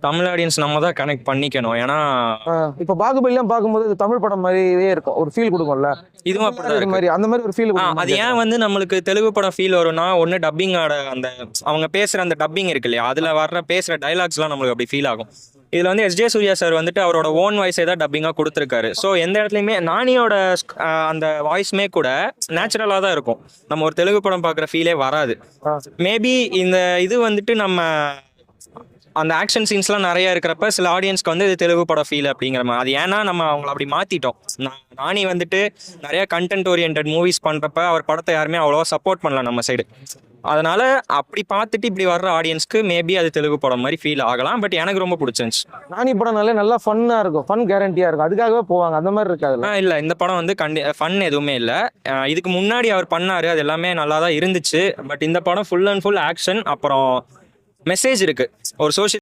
Tamil audience நம்ம தான் connect பண்ணிக்கணும். ஏன்னா இப்ப பாகுபலிலாம் பார்க்கும்போது இது தமிழ் படம் மாதிரியே இருக்கும், ஒரு ஃபீல் கொடுக்கும்ல. இதுவும் அப்படிதான் இருக்கு. மாதிரி அந்த மாதிரி ஒரு ஃபீல் அது ஏன் வந்து நம்மளுக்கு தெலுங்கு படம் ஃபீல் வரும்னா, ஒன்று டப்பிங்கோட அந்த அவங்க பேசுகிற அந்த டப்பிங் இருக்கு இல்லையா, அதில் வர்ற பேசுகிற டைலாக்ஸ்லாம் நம்மளுக்கு அப்படி ஃபீல் ஆகும். இதில் வந்து எஸ்ஜே சூர்யா சார் வந்துட்டு அவரோட ஓன் வாய்ஸே தான் டப்பிங்காக கொடுத்துருக்காரு. ஸோ எந்த இடத்துலையுமே நானியோட அந்த வாய்ஸுமே கூட நேச்சுரலாக தான் இருக்கும். நம்ம ஒரு தெலுங்கு படம் பார்க்குற ஃபீலே வராது. மேபி இந்த இது வந்துட்டு நம்ம அந்த ஆக்ஷன் சீன்ஸ்லாம் நிறைய இருக்கிறப்ப சில ஆடியன்ஸ்க்கு வந்து இது தெலுங்கு படம் ஃபீல் அப்படிங்கிற மாதிரி. அது ஏன்னா நம்ம அவங்கள அப்படி மாற்றிட்டோம். நானி வந்துட்டு நிறைய கண்டென்ட் ஓரியன்ட் மூவிஸ் பண்ணுறப்ப அவர் படத்தை யாருமே அவ்வளோவா சப்போர்ட் பண்ணல நம்ம சைடு. அதனால அப்படி பார்த்துட்டு இப்படி வர்ற ஆடியன்ஸ்க்கு மேபி அது தெலுங்கு படம் மாதிரி ஃபீல் ஆகலாம். பட் எனக்கு ரொம்ப பிடிச்சிருந்துச்சு. நானி படம் நல்லா ஃபன்னாக இருக்கும், ஃபன் கேரண்டியாக இருக்கும், அதுக்காகவே போவாங்க. அந்த மாதிரி இருக்காது. இல்லை, இந்த படம் வந்து ஃபன் எதுவுமே இல்லை. இதுக்கு முன்னாடி அவர் பண்ணார், அது எல்லாமே நல்லா தான் இருந்துச்சு. பட் இந்த படம் ஃபுல் அண்ட் ஃபுல் ஆக்ஷன், அப்புறம் மெசேஜ் இருக்கு, ஒரு சோஷியல்